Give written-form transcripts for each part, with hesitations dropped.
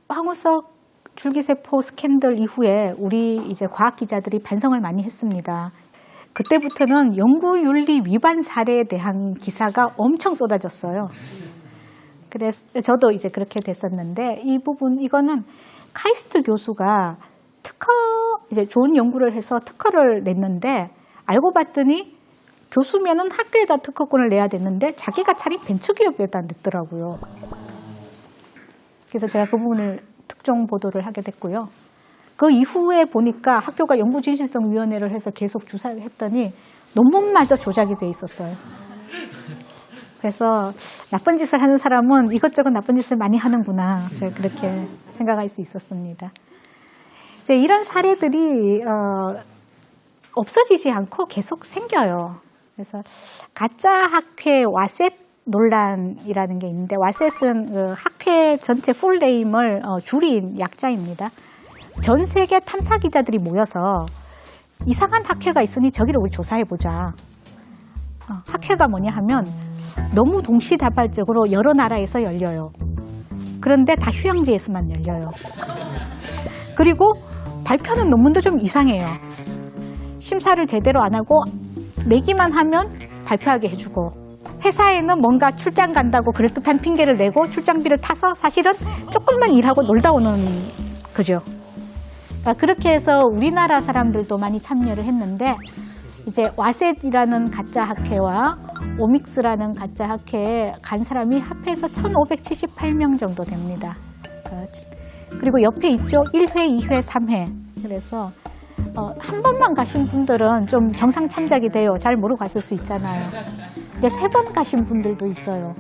황우석 줄기세포 스캔들 이후에 우리 이제 과학 기자들이 반성을 많이 했습니다. 그때부터는 연구윤리 위반 사례에 대한 기사가 엄청 쏟아졌어요. 그래서 저도 이제 그렇게 됐었는데 이거는 카이스트 교수가 이제 좋은 연구를 해서 특허를 냈는데 알고 봤더니 교수면은 학교에다 특허권을 내야 됐는데 자기가 차린 벤처기업에다 냈더라고요. 그래서 제가 그 부분을 특종 보도를 하게 됐고요. 그 이후에 보니까 학교가 연구진실성위원회를 해서 계속 조사를 했더니 논문마저 조작이 돼 있었어요. 그래서 나쁜 짓을 하는 사람은 이것저것 나쁜 짓을 많이 하는구나. 제가 그렇게 생각할 수 있었습니다. 이제 이런 사례들이 없어지지 않고 계속 생겨요. 그래서 가짜 학회 와셋 논란이라는 게 있는데 와셋은 그 학회 전체 풀네임을 줄인 약자입니다. 전 세계 탐사 기자들이 모여서 이상한 학회가 있으니 저기를 우리 조사해보자. 학회가 뭐냐 하면 너무 동시다발적으로 여러 나라에서 열려요. 그런데 다 휴양지에서만 열려요. 그리고 발표하는 논문도 좀 이상해요. 심사를 제대로 안 하고 내기만 하면 발표하게 해주고 회사에는 뭔가 출장 간다고 그럴듯한 핑계를 내고 출장비를 타서 사실은 조금만 일하고 놀다 오는 거죠. 그렇게 해서 우리나라 사람들도 많이 참여를 했는데 이제 와셋이라는 가짜 학회와 오믹스라는 가짜 학회에 간 사람이 합해서 1,578명 정도 됩니다. 그리고 옆에 있죠. 1회, 2회, 3회. 그래서 한 번만 가신 분들은 좀 정상 참작이 돼요. 잘 모르고 갔을 수 있잖아요. 근데 3번 가신 분들도 있어요.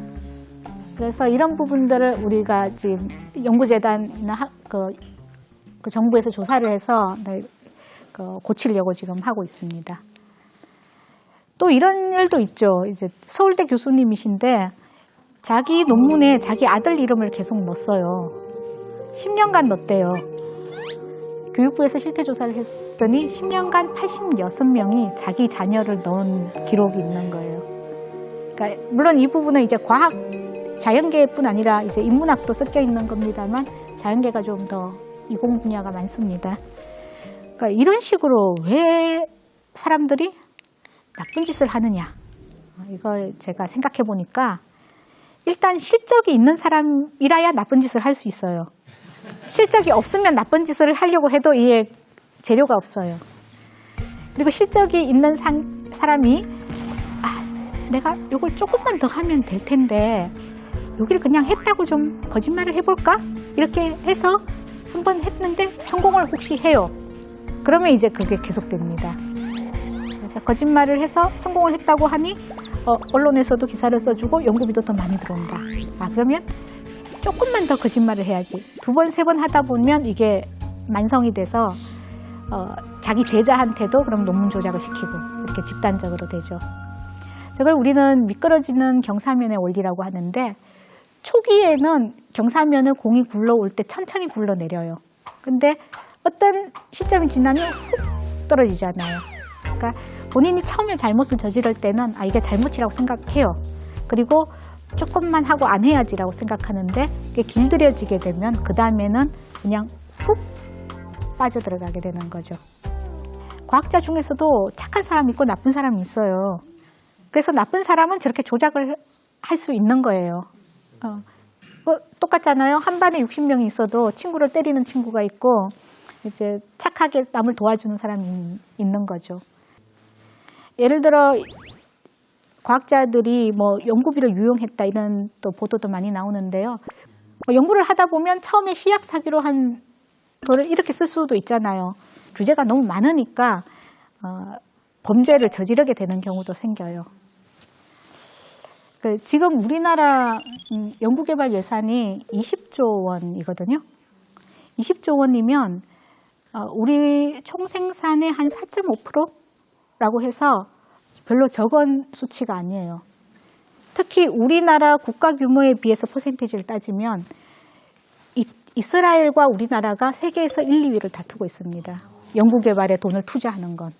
그래서 이런 부분들을 우리가 지금 연구재단이나 그 정부에서 조사를 해서 고치려고 지금 하고 있습니다. 또 이런 일도 있죠. 이제 서울대 교수님이신데 자기 논문에 자기 아들 이름을 계속 넣었어요. 10년간 넣었대요. 교육부에서 실태조사를 했더니 10년간 86명이 자기 자녀를 넣은 기록이 있는 거예요. 그러니까 물론 이 부분은 이제 과학, 자연계뿐 아니라 이제 인문학도 섞여 있는 겁니다만 자연계가 좀 더 이공 분야가 많습니다. 그러니까 이런 식으로 왜 사람들이 나쁜 짓을 하느냐. 이걸 제가 생각해 보니까 일단 실적이 있는 사람이라야 나쁜 짓을 할 수 있어요. 실적이 없으면 나쁜 짓을 하려고 해도 이게 재료가 없어요. 그리고 실적이 있는 사람이 내가 이걸 조금만 더 하면 될 텐데 여기를 그냥 했다고 좀 거짓말을 해볼까? 이렇게 해서 한번 했는데 성공을 혹시 해요. 그러면 이제 그게 계속됩니다. 그래서 거짓말을 해서 성공을 했다고 하니 언론에서도 기사를 써주고 연구비도 더 많이 들어온다. 그러면 조금만 더 거짓말을 해야지. 2번, 3번 하다 보면 이게 만성이 돼서 자기 제자한테도 그럼 논문 조작을 시키고 이렇게 집단적으로 되죠. 저걸 우리는 미끄러지는 경사면의 원리라고 하는데 초기에는 경사면을 공이 굴러올 때 천천히 굴러내려요. 근데 어떤 시점이 지나면 훅 떨어지잖아요. 그러니까 본인이 처음에 잘못을 저지를 때는 이게 잘못이라고 생각해요. 그리고 조금만 하고 안 해야지라고 생각하는데 이게 길들여지게 되면 그 다음에는 그냥 훅 빠져들어가게 되는 거죠. 과학자 중에서도 착한 사람이 있고 나쁜 사람이 있어요. 그래서 나쁜 사람은 저렇게 조작을 할 수 있는 거예요. 똑같잖아요. 한 반에 60명이 있어도 친구를 때리는 친구가 있고 이제 착하게 남을 도와주는 사람이 있는 거죠. 예를 들어 과학자들이 연구비를 유용했다 이런 또 보도도 많이 나오는데요. 연구를 하다 보면 처음에 시약 사기로 한 돈을 이렇게 쓸 수도 있잖아요. 규제가 너무 많으니까 범죄를 저지르게 되는 경우도 생겨요. 지금 우리나라 연구개발 예산이 20조 원이거든요. 20조 원이면 우리 총생산의 한 4.5%라고 해서 별로 적은 수치가 아니에요. 특히 우리나라 국가 규모에 비해서 퍼센테이지를 따지면 이스라엘과 우리나라가 세계에서 1, 2위를 다투고 있습니다. 연구개발에 돈을 투자하는 건.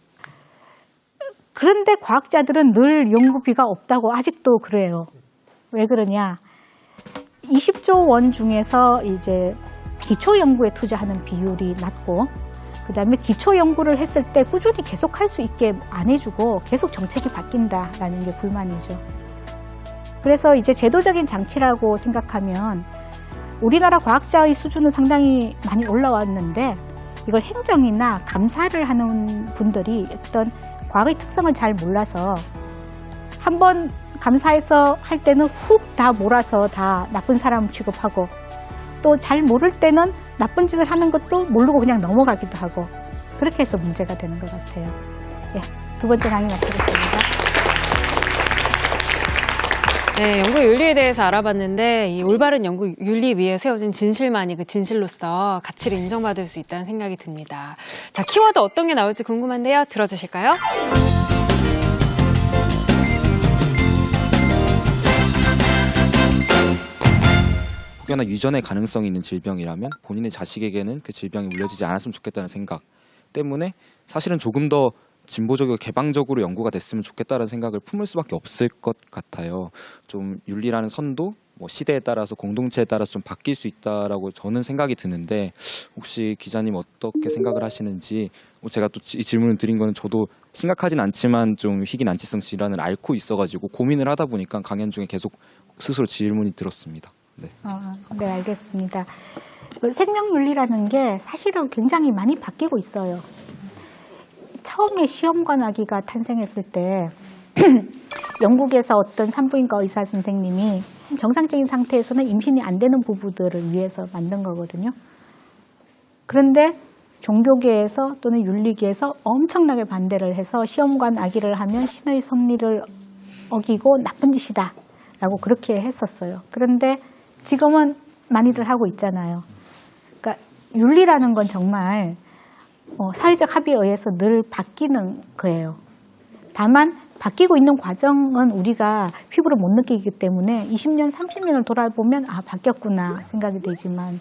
그런데 과학자들은 늘 연구비가 없다고 아직도 그래요. 왜 그러냐? 20조 원 중에서 이제 기초 연구에 투자하는 비율이 낮고, 그다음에 기초 연구를 했을 때 꾸준히 계속 할 수 있게 안 해주고 계속 정책이 바뀐다라는 게 불만이죠. 그래서 이제 제도적인 장치라고 생각하면 우리나라 과학자의 수준은 상당히 많이 올라왔는데, 이걸 행정이나 감사를 하는 분들이 어떤 과학의 특성을 잘 몰라서 한번 감사해서 할 때는 훅 다 몰아서 다 나쁜 사람 취급하고, 또 잘 모를 때는 나쁜 짓을 하는 것도 모르고 그냥 넘어가기도 하고, 그렇게 해서 문제가 되는 것 같아요. 예, 두 번째 강의 마치겠습니다. 네, 연구 윤리에 대해서 알아봤는데 이 올바른 연구 윤리 위에 세워진 진실만이 그 진실로서 가치를 인정받을 수 있다는 생각이 듭니다. 자, 키워드 어떤 게 나올지 궁금한데요. 들어주실까요? 혹여나 유전의 가능성이 있는 질병이라면 본인의 자식에게는 그 질병이 물려지지 않았으면 좋겠다는 생각 때문에 사실은 조금 더 진보적이고 개방적으로 연구가 됐으면 좋겠다는 생각을 품을 수밖에 없을 것 같아요. 좀 윤리라는 선도 뭐 시대에 따라서 공동체에 따라서 좀 바뀔 수 있다라고 저는 생각이 드는데, 혹시 기자님 어떻게 생각을 하시는지. 제가 또 이 질문을 드린 거는 저도 심각하진 않지만 좀 희귀 난치성 질환을 앓고 있어가지고 고민을 하다 보니까 강연 중에 계속 스스로 질문이 들었습니다. 네. 네, 알겠습니다. 생명윤리라는 게 사실은 굉장히 많이 바뀌고 있어요. 처음에 시험관 아기가 탄생했을 때 영국에서 어떤 산부인과 의사 선생님이 정상적인 상태에서는 임신이 안 되는 부부들을 위해서 만든 거거든요. 그런데 종교계에서 또는 윤리계에서 엄청나게 반대를 해서 시험관 아기를 하면 신의 섭리를 어기고 나쁜 짓이다 라고 그렇게 했었어요. 그런데 지금은 많이들 하고 있잖아요. 그러니까 윤리라는 건 정말 사회적 합의에 의해서 늘 바뀌는 거예요. 다만 바뀌고 있는 과정은 우리가 피부로 못 느끼기 때문에 20년, 30년을 돌아보면 아, 바뀌었구나 생각이 되지만,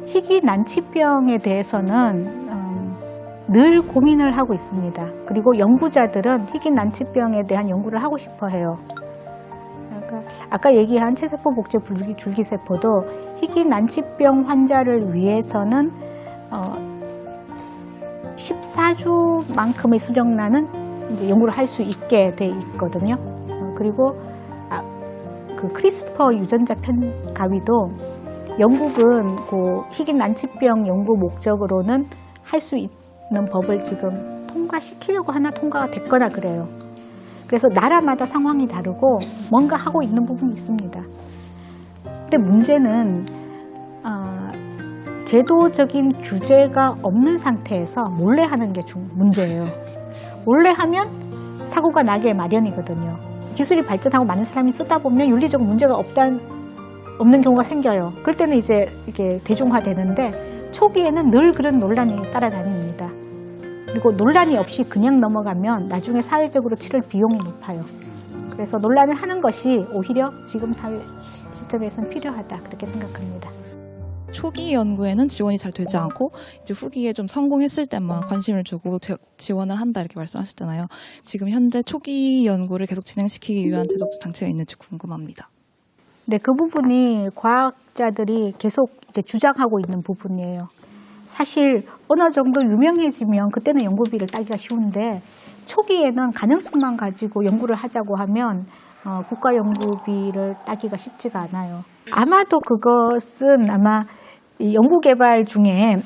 희귀 난치병에 대해서는 늘 고민을 하고 있습니다. 그리고 연구자들은 희귀 난치병에 대한 연구를 하고 싶어 해요. 아까 얘기한 체세포 복제 줄기세포도 희귀 난치병 환자를 위해서는 14주만큼의 수정란은 이제 연구를 할 수 있게 돼 있거든요. 그리고 그 크리스퍼 유전자 편가위도 영국은 그 희귀 난치병 연구 목적으로는 할 수 있는 법을 지금 통과시키려고 하나 통과가 됐거나 그래요. 그래서 나라마다 상황이 다르고 뭔가 하고 있는 부분이 있습니다. 근데 문제는 제도적인 규제가 없는 상태에서 몰래 하는 게 문제예요. 몰래 하면 사고가 나게 마련이거든요. 기술이 발전하고 많은 사람이 쓰다 보면 윤리적 문제가 없는 경우가 생겨요. 그럴 때는 이제 이게 대중화되는데 초기에는 늘 그런 논란이 따라다닙니다. 그리고 논란이 없이 그냥 넘어가면 나중에 사회적으로 치를 비용이 높아요. 그래서 논란을 하는 것이 오히려 지금 사회 시점에서는 필요하다, 그렇게 생각합니다. 초기 연구에는 지원이 잘 되지 않고 이제 후기에 좀 성공했을 때만 관심을 주고 지원을 한다 이렇게 말씀하셨잖아요. 지금 현재 초기 연구를 계속 진행시키기 위한 제도적 장치가 있는지 궁금합니다. 네, 그 부분이 과학자들이 계속 이제 주장하고 있는 부분이에요. 사실 어느 정도 유명해지면 그때는 연구비를 따기가 쉬운데 초기에는 가능성만 가지고 연구를 하자고 하면 국가 연구비를 따기가 쉽지가 않아요. 아마도 그것은 아마 이 연구 개발 중에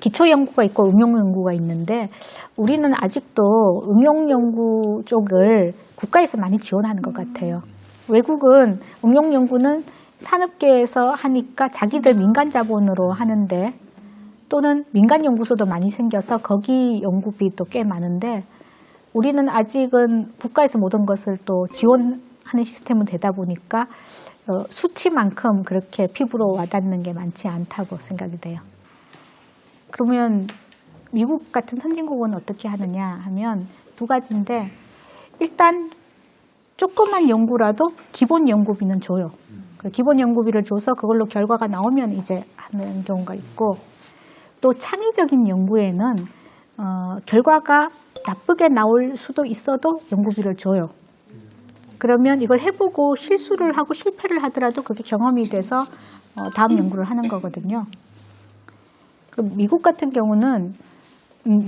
기초 연구가 있고 응용 연구가 있는데, 우리는 아직도 응용 연구 쪽을 국가에서 많이 지원하는 것 같아요. 외국은 응용 연구는 산업계에서 하니까 자기들 민간 자본으로 하는데, 또는 민간 연구소도 많이 생겨서 거기 연구비도 꽤 많은데, 우리는 아직은 국가에서 모든 것을 또 지원하는 시스템은 되다 보니까 수치만큼 그렇게 피부로 와닿는 게 많지 않다고 생각이 돼요. 그러면 미국 같은 선진국은 어떻게 하느냐 하면 두 가지인데, 일단 조그만 연구라도 기본 연구비는 줘요. 기본 연구비를 줘서 그걸로 결과가 나오면 이제 하는 경우가 있고, 또 창의적인 연구에는 결과가 나쁘게 나올 수도 있어도 연구비를 줘요. 그러면 이걸 해보고 실수를 하고 실패를 하더라도 그게 경험이 돼서 다음 연구를 하는 거거든요. 그럼 미국 같은 경우는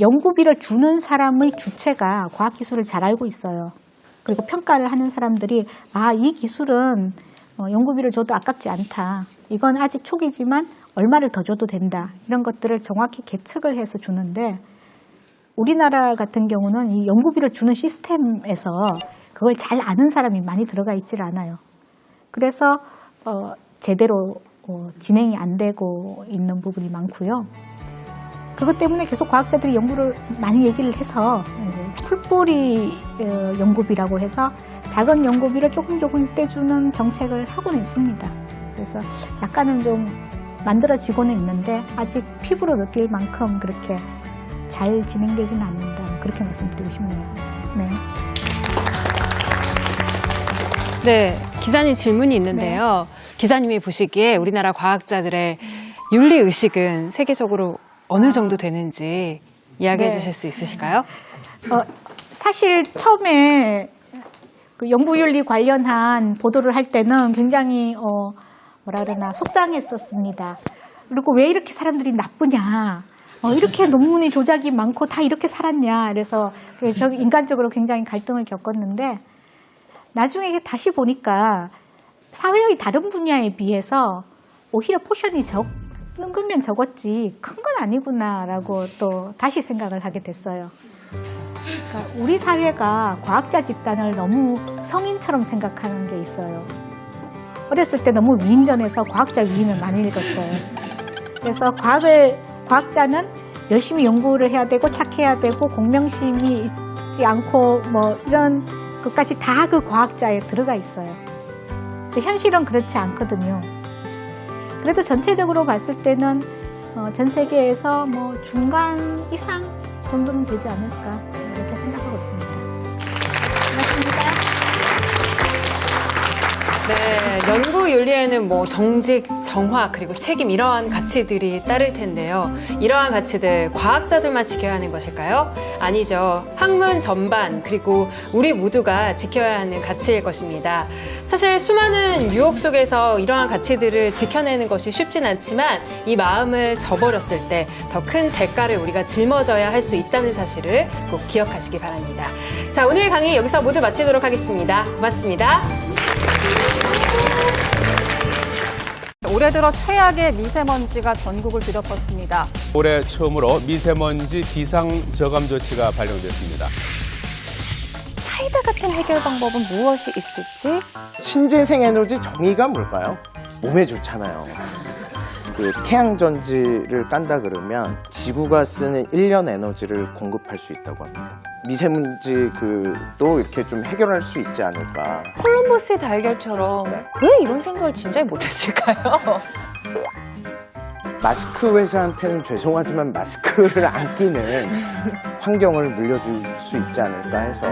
연구비를 주는 사람의 주체가 과학기술을 잘 알고 있어요. 그리고 평가를 하는 사람들이 이 기술은 연구비를 줘도 아깝지 않다. 이건 아직 초기지만 얼마를 더 줘도 된다. 이런 것들을 정확히 계측을 해서 주는데 우리나라 같은 경우는 이 연구비를 주는 시스템에서 그걸 잘 아는 사람이 많이 들어가 있질 않아요. 그래서 제대로 진행이 안 되고 있는 부분이 많고요. 그것 때문에 계속 과학자들이 연구를 많이 얘기를 해서 풀뿌리 연구비라고 해서 작은 연구비를 조금 떼주는 정책을 하고는 있습니다. 그래서 약간은 좀 만들어지고는 있는데 아직 피부로 느낄 만큼 그렇게 잘 진행되지는 않는다. 그렇게 말씀드리고 싶네요. 네. 네, 기자님 질문이 있는데요. 기자님이 보시기에 우리나라 과학자들의 윤리 의식은 세계적으로 어느 정도 되는지 이야기해 네. 주실 수 있으실까요? 사실 처음에 그 연구윤리 관련한 보도를 할 때는 굉장히 속상했었습니다. 그리고 왜 이렇게 사람들이 나쁘냐? 이렇게 논문이 조작이 많고 다 이렇게 살았냐? 그래서 저 인간적으로 굉장히 갈등을 겪었는데 나중에 다시 보니까 사회의 다른 분야에 비해서 오히려 포션이 적는 거면 적었지 큰 건 아니구나라고 또 다시 생각을 하게 됐어요. 그러니까 우리 사회가 과학자 집단을 너무 성인처럼 생각하는 게 있어요. 어렸을 때 너무 위인전에서 과학자 위인을 많이 읽었어요. 그래서 과학자는 열심히 연구를 해야 되고 착해야 되고 공명심이 있지 않고 뭐 이런 것까지 다 그 과학자에 들어가 있어요. 근데 현실은 그렇지 않거든요. 그래도 전체적으로 봤을 때는 전 세계에서 뭐 중간 이상 정도는 되지 않을까 이렇게 생각하고 있습니다. 고맙습니다. 네, 연구 윤리에는 뭐 정직, 정화, 그리고 책임 이러한 가치들이 따를 텐데요. 이러한 가치들 과학자들만 지켜야 하는 것일까요? 아니죠. 학문 전반 그리고 우리 모두가 지켜야 하는 가치일 것입니다. 사실 수많은 유혹 속에서 이러한 가치들을 지켜내는 것이 쉽진 않지만 이 마음을 저버렸을 때 더 큰 대가를 우리가 짊어져야 할 수 있다는 사실을 꼭 기억하시기 바랍니다. 자, 오늘 강의 여기서 모두 마치도록 하겠습니다. 고맙습니다. 올해 들어 최악의 미세먼지가 전국을 뒤덮었습니다. 올해 처음으로 미세먼지 비상저감 조치가 발령됐습니다. 사이다 같은 해결 방법은 무엇이 있을지? 신재생에너지 정의가 뭘까요? 몸에 좋잖아요. 그 태양전지를 깐다 그러면 지구가 쓰는 1년 에너지를 공급할 수 있다고 합니다. 미세먼지 도 이렇게 좀 해결할 수 있지 않을까. 콜럼버스의 달걀처럼 왜 이런 생각을 진작에 못했을까요? 마스크 회사한테는 죄송하지만 마스크를 안 끼는 환경을 물려줄 수 있지 않을까 해서